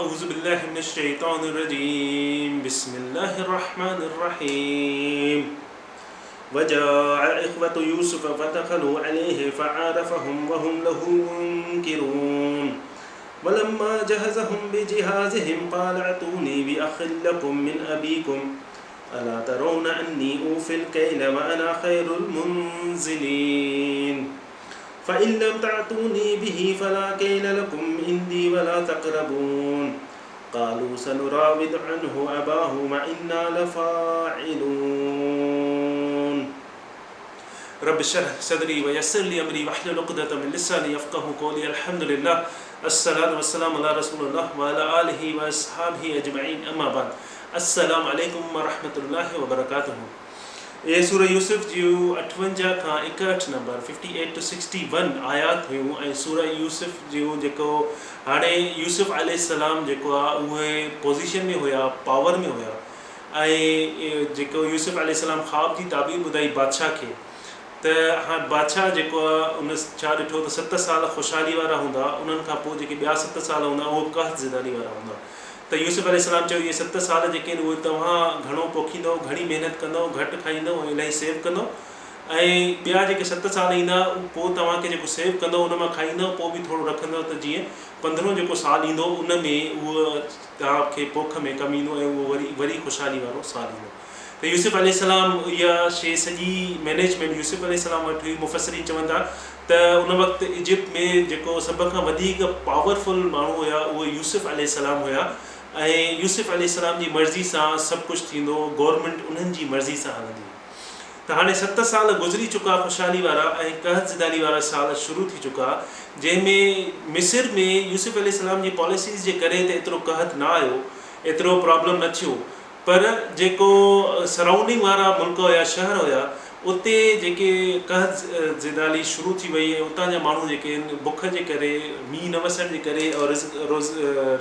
अऊज़ु बिल्लाहि मिनश शैतानिर रजीम बिस्मिल्लाहिर रहमानिर रहीम वजाअ इख्वतु यूसुफ फदखलू अलैहि फअरफहुम वहुम लहू मुनकिरून वलम्मा जहज़हुम बिजिहाज़िहिम क़ाल अतूनी बिअख़िन लकुम मिन अबीकुम अला तरौना अन्नी ऊफ़िल कैल व अना खैरुल मुनज़िलीन फ़इन लम तअतूनी बिही फ़ला कैल लकुम इंदी वला तक़रबून क़ालू सनुराविदु अन्हु अबाहु व इन्ना लफ़ाइलून रब्बि इश्रह सदरी व यस्सिर ली अमरी वहलुल उक़दतम मिन लिसानी यफ़क़हू क़ौली अल्हम्दुलिल्लाह अस्सलातु वस्सलामु अला रसूलिल्लाह व अला आलिहि व अस्हाबिहि अजमईन अम्मा बाद अस्सलामु अलैकुम व रहमतुल्लाहि व बरकातुहू। ये सूरह यूसुफ जो 58 खां 61 नंबर 58 to 61 आयात हुयूं ऐं सूरह यूसुफ जो जेको हाणे यूसुफ अलैहिस्सलाम जेको आहे उहे पोज़ीशन में हुया, पावर में हुया ऐं जेको यूसुफ अलैहिस्सलाम ख़्वाब जी ताबीर ॿुधाई बादशाह खे त हाणे बादशाह जेको आहे उन छा ॾिठो त 7 साल ख़ुशहाली वारा हूंदा, उन्हनि खां पोइ जेके ॿिया 7 साल हूंदा उहो क़हत ज़िंदानी वारा हूंदा। त यूसुफ अलैहिस्सलाम चयो इहे 7 साल जेके आहिनि उहे तव्हां घणो पोखींदव, घणी महिनत कंदव, घटि खाईंदव ऐं इलाही सेव कंदव ऐं ॿिया जेके 7 साल ईंदा पोइ तव्हांखे जेको सेव कंदव उन मां खाईंदव, पोइ बि थोरो रखंदव त जीअं 15 जेको साल ईंदो उन में उहो तव्हांखे पोख में कमु ईंदो ऐं उहो वरी ख़ुशहाली वारो साल ईंदो। त यूसुफ अलैहिस्सलाम इहा शइ सॼी मैनेजमेंट यूसुफ अलैहिस्सलाम वटि हुई। मुफ़स्सिरीन चवनि था त उन वक़्तु इजिप्ट में जेको सभ खां वधीक पावरफुल माण्हू हुया उहे यूसुफ अलैहिस्सलाम हुया ऐं यूसुफ अलैहिस्सलाम जी मर्ज़ी सां सभु कुझु थींदो, गवर्नमेंट उन्हनि जी मर्ज़ी सां हलंदी। त हाणे 7 साल गुज़री चुका ख़ुशहाली वारा ऐं क़हत ज़िंदानी वारा साल शुरू थी चुका, जंहिंमें मिस्र में यूसुफ अलैहिस्सलाम जी पॉलिसीज़ जे करे त एतिरो क़हत न आयो, एतिरो प्रॉब्लम न थियो, पर जेको सराउंडिंग वारा मुल्क हुया, शहर हुया, उते जेके क़हत ज़िंदानी शुरू थी वई ऐं उतां जा माण्हू जेके आहिनि बुख जे करे, मींहुं न वसण जे करे और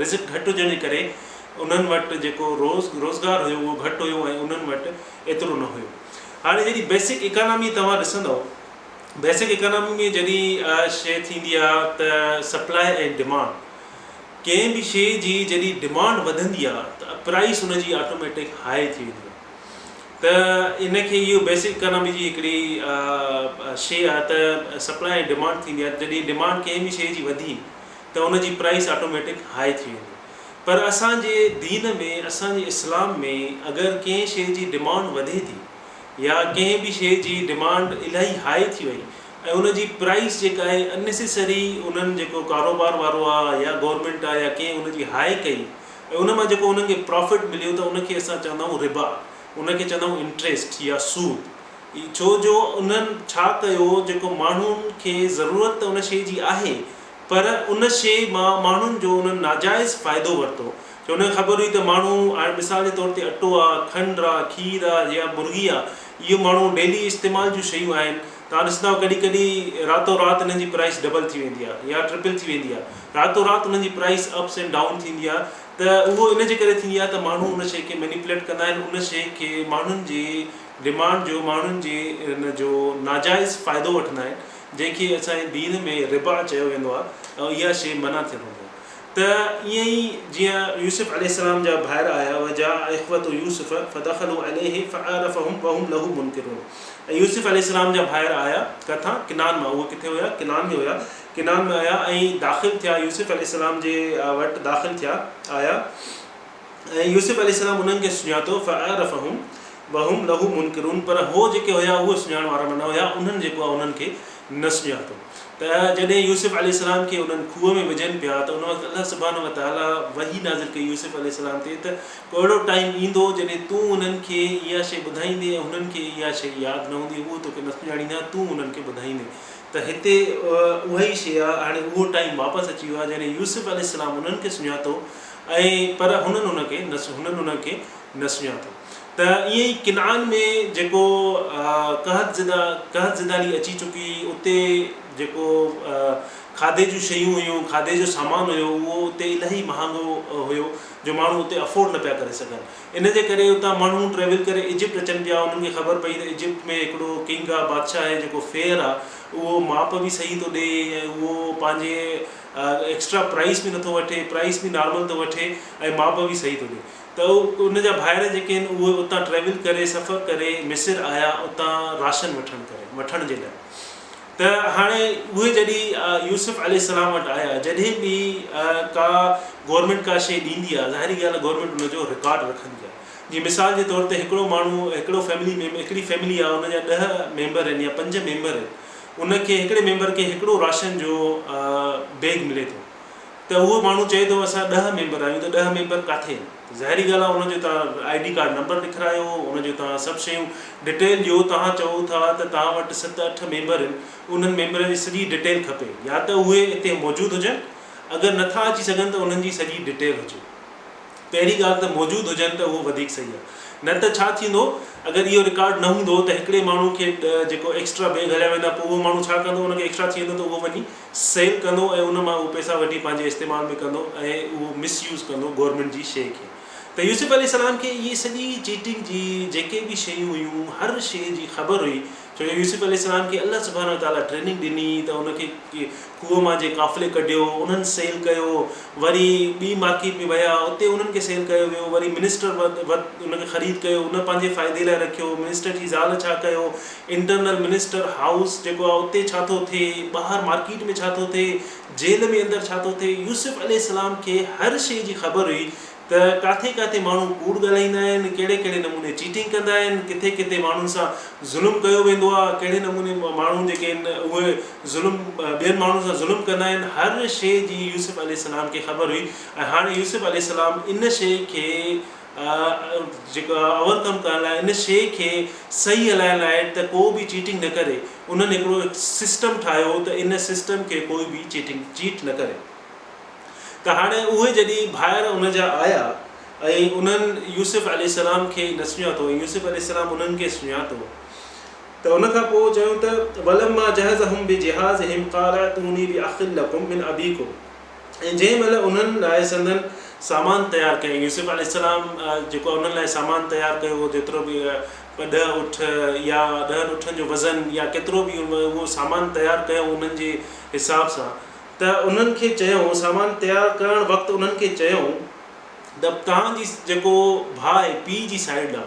रिज़्क़ घटि हुजण जे करे उन्हनि वटि जेको रोज़गार हुयो उहो घटि हुयो ऐं उन्हनि वटि एतिरो न हुयो। हाणे जॾहिं बेसिक इकानमी तव्हां ॾिसंदव, बेसिक इकानमी में जॾहिं शइ थींदी आहे त सप्लाई ऐं डिमांड, कंहिं बि शइ जी जॾहिं डिमांड वधंदी आहे त प्राइस हुनजी ऑटोमेटिक हाई थी वेंदी आहे। त इनखे इहो बेसिक इकानमी जी हिकिड़ी शइ आहे त सप्लाई ऐं डिमांड थींदी आहे। जॾहिं डिमांड कंहिं बि शइ जी वधी त उनजी प्राइस ऑटोमेटिक हाई थी वेंदी। पर असांजे दीन में, असांजे इस्लाम में अगरि कंहिं शइ जी डिमांड वधे थी या कंहिं बि शइ जी डिमांड इलाही हाई थी वई ऐं उनजी प्राइस जेका आहे अननेसेसरी उन्हनि जेको कारोबार वारो आहे या गवर्नमेंट आहे या कंहिं उनजी हाई कई ऐं उन मां जेको उन्हनि खे प्रॉफिट मिलियो त उनखे असां चवंदा आहियूं रिबा, उनखे चवंदा आहियूं इंट्रस्ट या सूद। छो जो उन्हनि छा कयो, जेको माण्हुनि खे ज़रूरत त उन शइ जी आहे पर उन शइ मां माण्हुनि जो उन्हनि नाजाइज़ फ़ाइदो वरितो। छो उनखे ख़बर हुई त माण्हू हाणे मिसाल जे तौर ते अटो आहे, खंडु आहे, खीर आहे या मुर्गी आहे, इहो माण्हू डेली इस्तेमाल जूं शयूं आहिनि। तव्हां ॾिसंदव कॾहिं कॾहिं रातो राति हिननि जी प्राइस डबल थी वेंदी आहे या ट्रिपल थी वेंदी आहे, रातो राति हुननि जी प्राइस अप्स एंड डाउन थींदी आहे। त उहो इन जे करे थींदी आहे त माण्हू उन शइ खे मैनिपुलेट कंदा आहिनि, उन शइ खे माण्हुनि जी डिमांड जो, माण्हुनि जे इन जो नाजाइज़ फ़ाइदो वठंदा आहिनि, जंहिंखे असांजे दीन में रिबा चयो वेंदो आहे ऐं इहा शइ मना थियणु हूंदो आहे। त ईअं ई जीअं यूसुफ अलैहिस्सलाम जा ॿाहिरि आया, वजाअ इख्वतु यूसुफ फदखलू अलैहि फअरफहुम वहुम लहू मुनकिरून, ऐं यूसुफ अलैहिस्सलाम जा ॿाहिरि आया किथां? किनान मां। उहे किथे हुया? किनान में हुया। किनान में आया ऐं दाख़िल थिया, यूसुफ अलैहिस्सलाम जे वटि दाख़िल थिया, आया ऐं यूसुफ अलैहिस्सलाम उन्हनि खे सुञातो, फअरफहुम वहुम लहू मुनकिरून, पर हो जेके हुया उहे सुञाण वारा न हुया, उन्हनि जेको आहे उन्हनि खे न सुञातो। त जॾहिं यूसुफ अलैहिस्सलाम खे उन्हनि खूह में विझनि पिया त उन वक़्तु अल्लाह सुब्हानहु व तआला वही नाज़िल कई यूसुफ अलैहिस्सलाम ते त अहिड़ो टाइम ईंदो जॾहिं तूं उन्हनि खे इहा शइ ॿुधाईंदे ऐं उन्हनि खे इहा शइ यादि न हूंदी, उहो तोखे न सुञाणींदा, तूं उन्हनि खे ॿुधाईंदे। त हिते उहा ई शइ आहे। हाणे उहो टाइम वापसि अची वियो आहे जॾहिं यूसुफ अलैहिस्सलाम उन्हनि खे सुञातो ऐं पर हुननि उनखे न सुञातो। त ईअं ई किनान में जेको क़हत ज़िंदानी अची चुकी, उते जेको खाधे जूं शयूं हुयूं, खाधे जो सामान हुयो, उहो उते इलाही महांगो हुयो जो माण्हू उते अफोर्ड न पिया करे सघनि। इन जे करे उतां माण्हू ट्रेवल करे इजिप्ट अचनि पिया। उन्हनि खे ख़बर पई त इजिप्ट में हिकिड़ो किंग आहे, बादशाह आहे जेको फेयर आहे उहो माप बि सही थो ॾिए ऐं उहो पंहिंजे एक्स्ट्रा प्राइस बि नथो वठे, प्राइस बि नॉर्मल थो वठे ऐं माप बि सही थो ॾिए। त उन जा भाइर जेके आहिनि उहे उतां ट्रेवल करे सफ़र करे मिस्र आया उतां राशन वठण जे लाइ। त हाणे उहे जॾहिं यूसुफ अलैहिस्सलाम वटि आया, जॾहिं बि का गवर्नमेंट का शइ ॾींदी आहे, ज़ाहिरी ॻाल्हि आहे गवर्नमेंट उनजो रिकॉर्ड रखंदी आहे। जीअं मिसाल जे तौर ते हिकिड़ो माण्हू, हिकिड़ो हिकिड़ी फैमिली आहे, उनजा 10 मेंबर आहिनि या 5 मेंबर आहिनि, उनखे हिकिड़े मेंबर खे हिकिड़ो राशन जो बैग मिले थो, त उहो माण्हू चए थो असां 10 मेंबर आहियूं, त 10 मेंबर किथे आहिनि? ज़ाहिरी ॻाल्हि आहे उनजो तव्हां ID कार्ड नंबर लिखायो, उनजो तव्हां सभु शयूं डिटेल ॾियो। तव्हां चओ था त तव्हां वटि 7-8 मेंबर आहिनि, उन्हनि मेंबर जी सॼी डिटेल खपे, या त उहे हिते मौजूदु हुजनि, अगरि नथा अची सघनि त उन्हनि जी सॼी डिटेल हुजे। पहिरीं ॻाल्हि त मौजूदु हुजनि त उहो वधीक सही आहे, न त छा थींदो अगरि इहो रिकॉर्ड न हूंदो त हिकिड़े माण्हू खे जेको एक्स्ट्रा बैग हलिया वेंदा, पोइ उहो माण्हू छा कंदो, उनखे एक्स्ट्रा थी वेंदो त उहो वञी सेल कंदो ऐं उन मां उहो पैसा वठी पंहिंजे इस्तेमाल में कंदो ऐं उहो मिसयूज़ कंदो गवर्नमेंट जी शइ खे। त यूसुफ अलैहिस्सलाम खे इहे सॼी चीटिंग जी जेके बि शयूं हुयूं, हर शइ जी ख़बर हुई, छो जो यूसुफ अलैहिस्सलाम खे अल्लाह सुब्हानहू व तआला ट्रेनिंग ॾिनी, त उनखे खूह मां जे काफ़िले कढियो, उन्हनि सेल कयो, वरी ॿी मार्केट में विया, उते उन्हनि खे सेल कयो वियो, वरी मिनिस्टर उनखे ख़रीद कयो, उन पंहिंजे फ़ाइदे लाइ रखियो। मिनिस्टर जी ज़ाल छा कयो, इंटरनल मिनिस्टर हाउस जेको आहे उते छा थो थिए, ॿाहिरि मार्केट में छा थो थिए, जेल में अंदरि छा थो थिए, यूसुफ अलैहिस्सलाम खे हर शइ जी ख़बर हुई त किथे किथे माण्हू कूड़ ॻाल्हाईंदा आहिनि, कहिड़े कहिड़े नमूने चीटिंग कंदा आहिनि, किथे किथे माण्हुनि सां ज़ुल्म कयो वेंदो आहे, कहिड़े नमूने माण्हू जेके आहिनि उहे ॿियनि माण्हुनि सां ज़ुल्म कंदा आहिनि, हर शइ जी यूसुफ अलैहिस्सलाम खे ख़बर हुई। ऐं हाणे यूसुफ अलैहिस्सलाम इन शइ खे जेका ओवरकम करण लाइ, इन शइ खे सही हलाइण लाइ त को बि चीटिंग न करे, उन्हनि हिकिड़ो सिस्टम ठाहियो त इन सिस्टम खे कोई बि चीट न करे। त हाणे उहे जॾहिं ॿाहिरि उन जा आया ऐं उन्हनि यूसुफ अलैहिस्सलाम खे न सुञातो, यूसुफ अलैहिस्सलाम उन्हनि खे सुञातो, त उन खां पोइ चयूं त वलम्मा जहज़हुम बिजिहाज़िहिम क़ाल अतूनी बिअख़िन लकुम मिन अबीकुम। ऐं जंहिं महिल उन्हनि लाइ संदन सामान तयारु कयईं, यूसुफ अलैहिस्सलाम जेको उन्हनि लाइ सामान तयारु कयो, जेतिरो बि 10 ऊठ या 10 ऊठनि जो वज़न या केतिरो बि उहो सामान तयारु कयो उन्हनि जे हिसाब सां, त उन्हनि खे चयूं, सामान तयारु करणु वक़्तु उन्हनि खे चयूं त तव्हांजी जेको भाउ आहे, पीउ जी साइड आहे,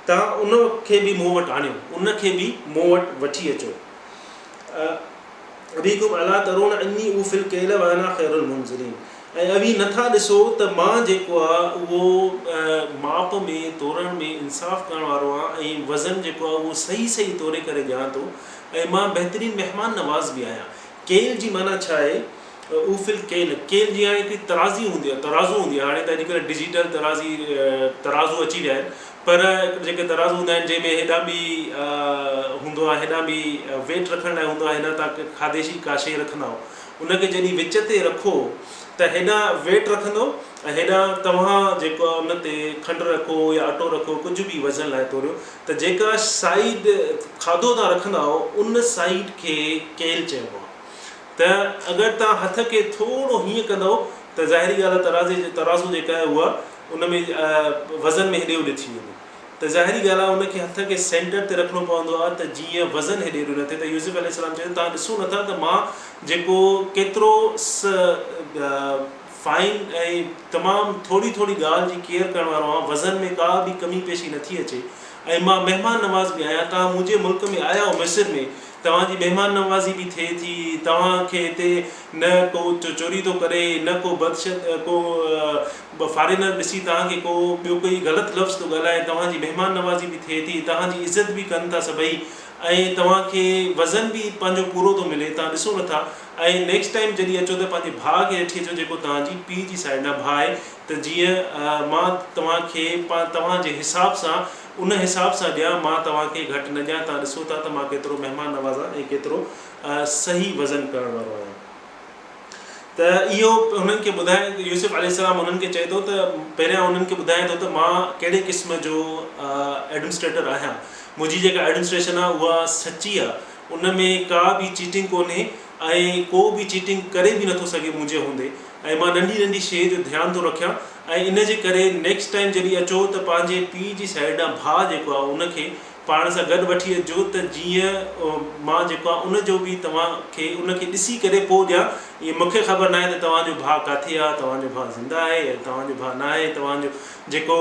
तव्हां उनखे बि मूं वटि आणियो, उनखे बि मूं वटि वठी अचो। अबीकुम अला तरून अन्नी ऊफिल कैल व अना खैरुल मुनज़िलीन। ऐं अवी नथा ॾिसो त मां जेको आहे उहो माप में तोरण में इंसाफ़ करण वारो आहियां ऐं वज़न जेको आहे उहो सही सही तोरे करे ॾियां थो, ऐं मां बहितरीनु महिमान नवाज़ बि आहियां। केल जी माना छा आहे, ऊफिल केल जीअं हाणे हिकिड़ी तराज़ी हूंदी आहे, तराज़ू हूंदी आहे, हाणे त अॼुकल्ह डिजिटल तराज़ू अची विया आहिनि, पर जेके तराज़ू हूंदा आहिनि जंहिंमें हेॾा बि हूंदो आहे, हेॾा बि वेट रखण लाइ हूंदो आहे, हेॾा तव्हां खाधेशी का शइ रखंदा हो, उनखे जॾहिं विच ते रखो त हेॾा वेट रखंदो ऐं हेॾा तव्हां जेको आहे उन ते खंडु रखो या अटो रखो, कुझु बि वज़न लाइ तोरियो, त जेका साइड खाधो तव्हां रखंदा हो उन साइड खे केल चइबो आहे। त अगरि तव्हां हथ खे थोरो हीअं कंदो त ज़ाहिरी ॻाल्हि आहे तराज़ू जेका आहे उहा उन में वज़न में हेॾे होॾे थी वेंदो, त ज़ाहिरी ॻाल्हि आहे उनखे हथ खे सेंटर ते रखिणो पवंदो आहे त जीअं वज़न हेॾे होॾे न थिए। त यूसुफ अलैहिस्सलाम चयो तव्हां ॾिसो नथा त मां जेको केतिरो फाइन ऐं तमामु थोरी थोरी ॻाल्हि जी केयर करण वारो आहियां, वज़न में का बि कमी पेशी नथी अचे, ऐं मां महिमान नवाज़ बि आहियां। तव्हां मुंहिंजे मुल्क में आया हो मिस्र में, तव्हांजी महिमान नवाज़ी बि थिए थी, तव्हांखे हिते न को चोरी थो करे, न को फॉरेनर ॾिसी तव्हांखे को ॿियो कोई ग़लति लफ़्ज़ थो ॻाल्हाए, तव्हांजी महिमान नवाज़ी बि थिए थी, तव्हांजी इज़त बि कनि था सभई, ऐं तव्हांखे वज़न बि पंहिंजो पूरो थो मिले, तव्हां ॾिसो नथा। ऐं नेक्स्ट टाइम जॾहिं अचो त पंहिंजे भाउ खे वठी अचो जेको तव्हांजी पीउ जी साइड आहे भाउ आहे, त जीअं मां तव्हांखे तव्हांजे हिसाब सां उन हिसाब सां ॾियां, मां तव्हांखे घटि न ॾियां। तव्हां ॾिसो था त मां केतिरो महिमान नवाज़ आहियां ऐं केतिरो सही वज़न करण वारो आहियां। त इहो हुननि खे ॿुधाए, यूसुफ अलैहिस्सलाम उन्हनि खे चए थो त पहिरियां उन्हनि खे ॿुधाए थो त मां कहिड़े क़िस्म जो एडमिनिस्ट्रेटर आहियां, मुंहिंजी जेका एडमिनिस्ट्रेशन आहे उहा सची आहे, उन में का बि चीटिंग कोन्हे ऐं को बि चीटिंग करे बि नथो सघे मुंहिंजे हूंदे, ऐं मां नंढी नंढी शइ जो ध्यानु थो रखियां। ऐं इन जे करे नेक्स्ट टाइम जॾहिं अचो त पंहिंजे पीउ जी साइड आहे भाउ जेको आहे उनखे पाण सां गॾु वठी अचो त जीअं मां जेको आहे उनजो बि तव्हांखे उनखे ॾिसी करे पोइ ॾियां। ईअं मूंखे ख़बर न आहे त तव्हांजो भाउ किथे आहे, तव्हांजो भाउ ज़िंदा आहे या तव्हांजो भाउ न आहे, तव्हांजो जेको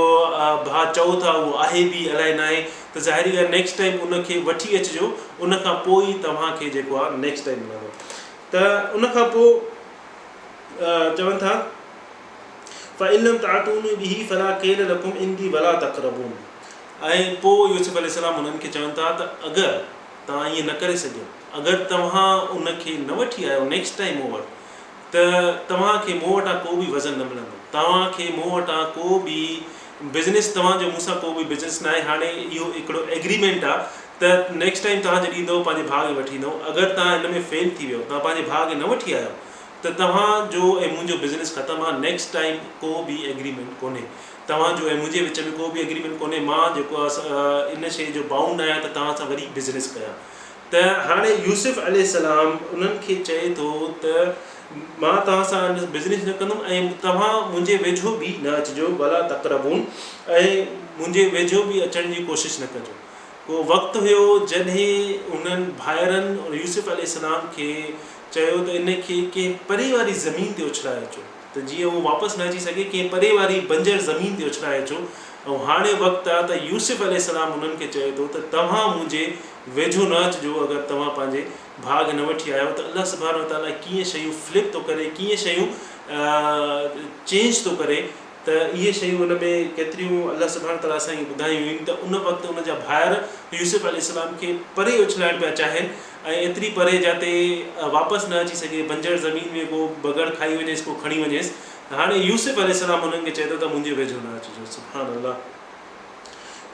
भाउ चओ था उहो आहे बि अलाए न आहे, त ज़ाहिरी ॻाल्हि नेक्स्ट टाइम उनखे वठी अचिजो, उनखां पोइ ई तव्हांखे जेको आहे नेक्स्ट टाइम मिलंदो। त उनखां पोइ चवनि था फ़इल्लम तातूनी बिही फला कैल लकुम इंदी वला तक़रबून। ऐं पोइ यूसुफ अलैहिस्सलाम उन्हनि खे चवनि था त अगरि तव्हां ईअं न करे सघो, अगरि तव्हां उनखे न वठी आयो नेक्स्ट टाइम मूं वटि, त तव्हांखे मूं वटां को बि वज़न न मिलंदो, तव्हांखे मूं वटां को बि बिज़नेस, तव्हांजो मूंसां को बि बिज़नेस न आहे। हाणे इहो हिकिड़ो एग्रीमेंट आहे त नेक्स्ट टाइम तव्हां जॾहिं ईंदव पंहिंजे भाउ खे वठी ईंदव, अगरि तव्हां हिन में फेल थी वियो, तव्हां पंहिंजे भाउ खे न वठी आयो, त तव्हांजो ऐं मुंहिंजो बिज़नेस ख़तमु आहे। नेक्स्ट टाइम को बि एग्रीमेंट कोन्हे, तव्हांजो ऐं मुंहिंजे विच में को बि एग्रीमेंट कोन्हे। मां जेको आहे इन शइ जो बाउंड आहियां त तव्हां सां वरी बिज़नेस कयां। त हाणे यूसुफ अलैहिस्सलाम उन्हनि खे चए थो त मां तव्हां सां बिज़नेस न कंदुमि ऐं तव्हां मुंहिंजे वेझो बि न अचिजो, भला तक़रबून, ऐं मुंहिंजे वेझो बि अचण जी कोशिशि न कजो। को वक़्तु हुयो जॾहिं उन्हनि भाइरनि यूसुफ अलैहिस्सलाम खे चयो त इनखे कंहिं परे वारी ज़मीन ते उछलाए अचो, त जीअं उहो वापसि न अची सघे, कंहिं परे वारी बंजर ज़मीन ते उछलाए अचो। ऐं हाणे वक़्तु आहे त यूसुफ अलैहिस्सलाम उन्हनि खे चए थो त तव्हां मुंहिंजे वेझो न अचिजो, अगरि तव्हां पंहिंजे भाउ खे न वठी आयो। त अल्लाह सुब्हानहू व तआला कीअं शयूं फ्लिप थो करे, कीअं शयूं चेंज थो करे, त इहे शयूं हुन में केतिरियूं अल्लाह सुब्हानहू व तआला असांखे ॿुधायूं आहिनि। त उन वक़्तु उन जा भाइर यूसुफ अलैहिस्सलाम खे परे उछलाइण पिया चाहिनि, ऐं एतिरी परे जाते वापसि न अची सघे, बंजर ज़मीन में को बग़ड़ खाई वञेसि, को खणी वञेसि। हाणे यूसुफ अलैहिस्सलाम हुननि खे चए थो त मुंहिंजे वेझो न अचिजो। सुभान अल्लाह।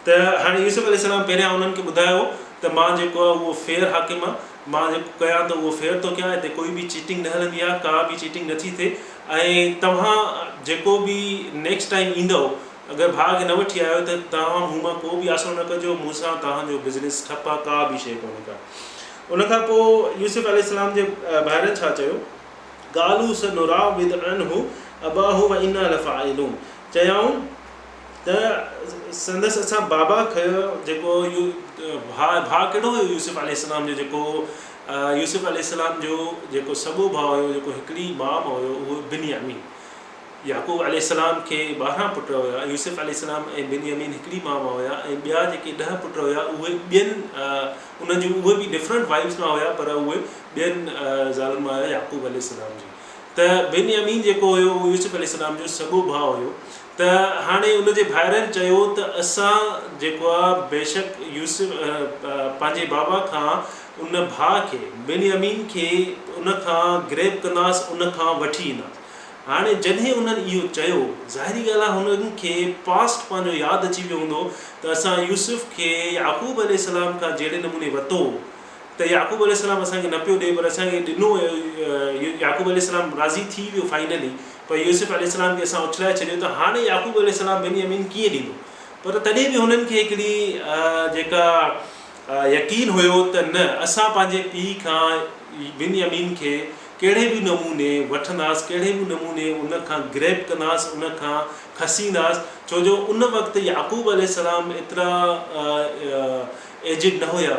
त हाणे यूसुफ अलैहिस्सलाम पहिरियां उन्हनि खे ॿुधायो त मां जेको आहे उहो फेयर हाकिम आहे, मां जेको कयां त उहो फेयर थो कयां, हिते कोई बि चीटिंग न हलंदी आहे, का बि चीटिंग नथी थिए। ऐं तव्हां जेको बि नेक्स्ट टाइम ईंदव, अगरि भाउ खे न वठी आयो त तव्हां मूं मां को बि आसो न कजो, मूंसां तव्हांजो बिज़नेस ठप आहे, का बि शइ कोन्हे का। उनखां पोइ यूसुफ अलैहिस्सलाम जे ॿाहिरि छा चयो, गालू सनुराविद अन्हु अबाहु व इन्ना लफ़ाइलून। चयऊं त संदसि असां बाबा खयो जेको भाउ कहिड़ो हुयो यूसुफ अलैहिस्सलाम जो, जेको यूसुफ अलैहिस्सलाम जो जेको सॻो भाउ हुयो, जेको हिकिड़ी माम हुयो, उहो बिन्यामीन। याकूब अलैहिस्सलाम खे 12 पुट हुया, यूसुफ अलैहिस्सलाम ऐं बिन्यामीन हिकिड़ी माम हुया, ऐं ॿिया जेके 10 पुट हुया उहे ॿियनि उन्हनि जूं उहे बि डिफरेंट वाइफ्स मां हुया, पर उहे ॿियनि ज़ालुनि मां हुया याकूब अलैहिस्सलाम जी। त बिन्यामीन जेको हुयो उहो यूसुफ अलैहिस्सलाम जो सॻो भाउ हुयो। त हाणे उनजे भाइरनि चयो त असां जेको आहे बेशक यूसुफ पंहिंजे बाबा खां उन भाउ खे बिन्यामीन खे उनखां ग्रैब कंदासीं, उनखां वठी ईंदासीं। हाणे जॾहिं उन्हनि इहो चयो, ज़ाहिरी ॻाल्हि आहे हुननि खे पास्ट पंहिंजो यादि अची वियो हूंदो त असां यूसुफ खे याकूब अलैहिस्सलाम खां जहिड़े नमूने वरितो, त याकूब अलैहिस्सलाम असांखे न पियो ॾिए, पर असांखे ॾिनो। याकूब अलैहिस्सलाम राज़ी थी वियो फाइनली, पर यूसुफ अलैहिस्सलाम खे असां उछलाए छॾियो, त हाणे याकूब अलैहिस्सलाम बिन्यामीन कीअं ॾींदो? पर तॾहिं बि हुननि खे हिकिड़ी जेका यकीन हुयो त न, असां पंहिंजे पीउ खां बिन्यामीन खे कहिड़े बि नमूने वठंदासीं, कहिड़े बि नमूने उनखां ग्रैब कंदासीं, उनखां खसींदासीं। छो जो उन वक़्तु याकूब अलैहिस्सलाम एतिरा एजिड न हुया।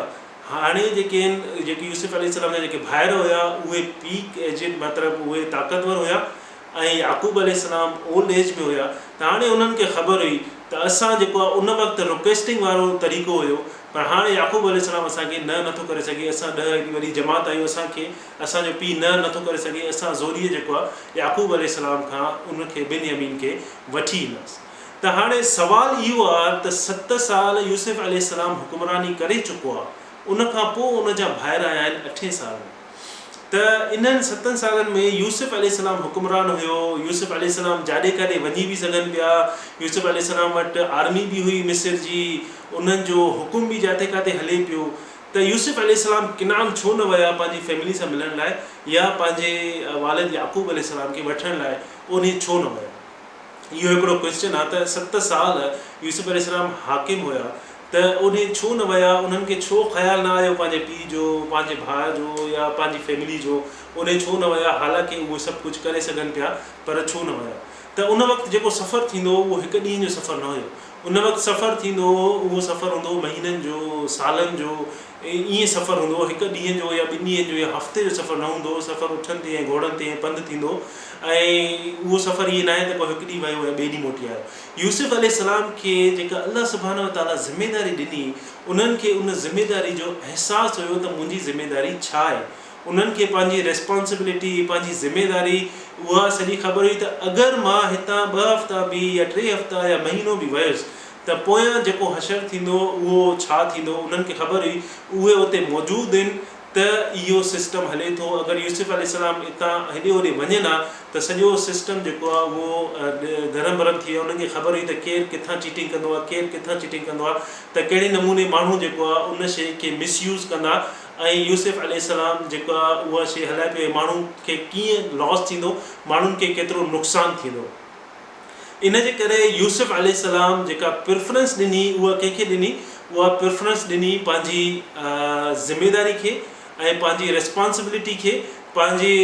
हाणे जेके यूसुफ अलैहिस्सलाम जा जेके भाइर हुया उहे पीक एजिड, मतिलबु उहे ताक़तवर हुया, ऐं याकूब अलैहिस्सलाम ओल्ड एज में हुया। त हाणे उन्हनि खे ख़बर हुई त असां जेको आहे उन वक़्तु रिक्वेस्टिंग वारो तरीक़ो हुयो, पर हाणे याकूब अलैहिस्सलाम असांखे नथो करे सघे। असां 10 एॾी वॾी जमात आहियूं, असांखे असांजो पीउ नथो करे सघे। असां ज़ोरीअ जेको आहे याकूब अलैहिस्सलाम खां उनखे बिन्यामीन खे वठी ईंदासीं। त हाणे सुवालु इहो आहे त 7 साल यूसुफ अलैहिस्सलाम हुकुमरानी करे चुको आहे, उनखां पोइ उन जा भाइर आया आहिनि 8 साल में। त इन्हनि 7 सालनि में यूसुफ अलैहिस्सलाम हुकुमरान हुयो। यूसुफ अलैहिस्सलाम जाॾे काॾे वञी बि सघनि पिया। यूसुफ अलैहिस्सलाम वटि आर्मी बि हुई मिस्र जी, उन्हनि जो हुकुम बि जाते काथे हले पियो। त यूसुफ अलैहिस्सलाम किनान छो न विया पंहिंजी फैमिली सां मिलण लाइ, या पंहिंजे वालिद याकूब अलैहिस्सलाम खे वठण लाइ उन छो न विया? इहो हिकिड़ो क्वेश्चन आहे। त 7 साल यूसुफ अलैहिस्सलाम हाकिम हुया, त उन छो न विया? उन्हनि खे छो ख़्यालु न आयो पंहिंजे पीउ जो, पंहिंजे भाउ जो, या पंहिंजी फैमिली जो? उन छो न विया? हालांकि उहे सभु कुझु करे सघनि पिया, पर छो न विया? त उन वक़्तु जेको सफ़र थींदो उहो हिकु ॾींहं जो सफ़र न हुयो, उन वक़्तु सफ़र थींदो उहो सफ़र हूंदो महीननि जो, सालनि जो, ईअं सफ़र हूंदो, हिकु ॾींहं जो या 2 ॾींहं जो या हफ़्ते जो सफ़र न हूंदो। सफ़र उठनि ते ऐं घोड़नि ते ऐं पंधु थींदो, ऐं उहो सफ़र ईअं न आहे त को हिकु ॾींहुं वियो ऐं ॿिए ॾींहुं मोटी आयो। यूसुफ अलैहिस्सलाम खे जेका अल्लाह सुब्हानहू व तआला ज़िमेदारी ॾिनी, उन्हनि खे उन ज़िमेदारी जो अहसासु हुयो त मुंहिंजी ज़िमेदारी छा आहे। उन्हनि खे पंहिंजी रिस्पॉन्सिबिलिटी, पंहिंजी ज़िमेदारी उहा सॼी ख़बर हुई त अगरि मां हितां 2 हफ़्ता बि या 3 हफ़्ता या महीनो बि वियुसि त पोयां जेको हशर थींदो उहो छा थींदो। उन्हनि खे ख़बर हुई उहे उते मौजूदु आहिनि त इहो सिस्टम हले थो। अगरि यूसुफ अलैहिस्सलाम हितां हेॾे होॾे वञनि हा त सॼो सिस्टम जेको आहे उहो धरम भरम थी वियो। उन्हनि खे ख़बर हुई त केरु किथां चीटिंग कंदो आहे, केरु किथां चीटिंग कंदो आहे, त कहिड़े नमूने माण्हू जेको आहे उन शइ खे मिसयूज़ कंदा, ऐं यूसुफ अलैहिस्सलाम जेका उहा शइ हलाए पियो, माण्हुनि खे कीअं लॉस थींदो, माण्हुनि खे केतिरो नुक़सानु थींदो। इन जे करे यूसुफ अलैहिस्सलाम जेका प्रिफरेंस ॾिनी उहा कंहिंखे ॾिनी, उहा प्रिफरेंस ॾिनी पंहिंजी ज़िमेदारी खे ऐं पंहिंजी रिस्पॉन्सिबिलिटी खे। पंहिंजी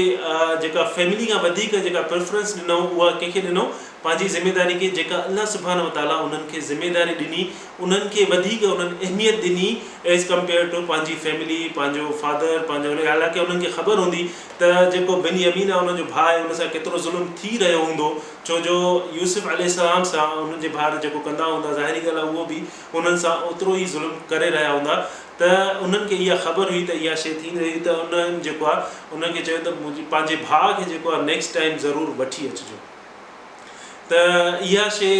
जेका फैमिली खां वधीक जेका प्रिफरेंस ॾिनो उहा कंहिंखे ॾिनो, पंहिंजी ज़िमेदारी खे, जेका अल्लाह सुब्हानहू व तआला उन्हनि खे ज़िमेदारी ॾिनी, उन्हनि खे वधीक उन्हनि अहमियत ॾिनी एज़ कम्पेयर टू पंहिंजी फैमिली, पंहिंजो फादर, पंहिंजो। हालांकि उन्हनि खे ख़बर हूंदी त जेको बिन्यामीन आहे उनजो भाउ आहे, उन सां केतिरो ज़ुल्म थी रहियो हूंदो, छो जो यूसुफ अलैहिस्सलाम सां उन्हनि जे भाउ जेको कंदा हूंदा, ज़ाहिरी ॻाल्हि आहे उहो बि उन्हनि सां ओतिरो ई ज़ुल्म करे रहिया हूंदा। त उन्हनि खे इहा ख़बर हुई त इहा शइ थी रही, त उन्हनि जेको आहे उनखे चयो त मुंहिंजी पंहिंजे भाउ खे जेको आहे नेक्स्ट टाइम ज़रूरु वठी अचिजो। त इहा शइ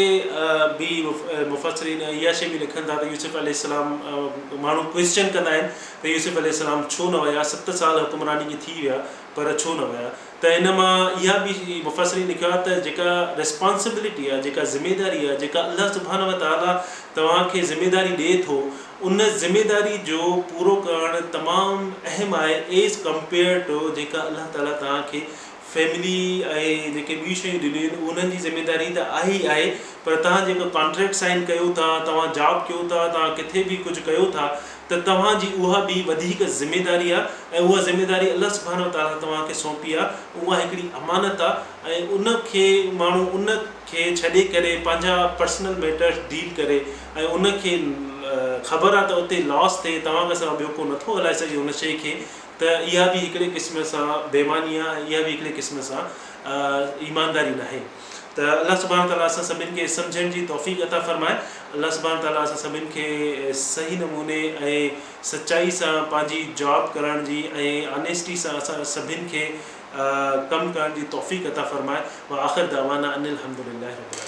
बि मुफ़स्सिरीन इहा शइ बि लिखनि था त यूसुफ अलैहिस्सलाम, माण्हू क्वेश्चन कंदा आहिनि त यूसुफ अलैहिस्सलाम छो न विया, 7 साल हुक्मरानी खे थी विया पर छो न विया। त इन मां इहा बि मुफ़स्सिरीन लिखियो आहे त जेका रिस्पॉन्सिबिलिटी आहे, जेका ज़िमेदारी आहे, जेका अल्लाह सुब्हानहू व तआला तव्हांखे ज़िमेदारी ॾिए थो, उन ज़िमेदारी जो पूरो करणु तमामु अहम आहे एज़ कम्पेयर टू जेका अल्लाह ताला तव्हांखे फैमिली ऐं जेके ॿियूं शयूं ॾिनियूं आहिनि उन्हनि जी ज़िमेदारी त आहे ई आहे, पर तव्हां जेको कॉन्ट्रैक्ट साइन कयो था, तव्हां जॉब कयो था, तव्हां किथे बि कुझु कयो था, त तव्हांजी उहा बि वधीक ज़िमेदारी आहे। ऐं उहा ज़िमेदारी अल्लाह सुब्हानहू व तआला तव्हांखे सौंपी आहे, उहा हिकिड़ी अमानत आहे। ऐं उनखे माण्हू उनखे छॾे करे पंहिंजा पर्सनल मैटर्स डील करे, ऐं उनखे ख़बर आहे त उते लॉस थिए, तव्हां सां ॿियो को नथो हलाए सघे उन शइ खे, त इहा बि हिकिड़े क़िस्म सां बेईमानी आहे, इहा बि हिकिड़े क़िस्म सां ईमानदारी न आहे। त अल्लाह सुब्हानहू व तआला असां सभिनि खे सम्झण जी तौफ़ीक़ अता फ़रमाए। अल्लाह सुब्हानहू व तआला असां सभिनि खे सही नमूने ऐं सचाई सां पंहिंजी जॉब करण जी ऐं ऑनेस्टी सां असां सभिनि खे कमु करण जी तौफ़ीक़ अता फ़रमाए। व आख़िर दावाना अनिल हम्दुलिल्लाहि रब्बिल आलमीन।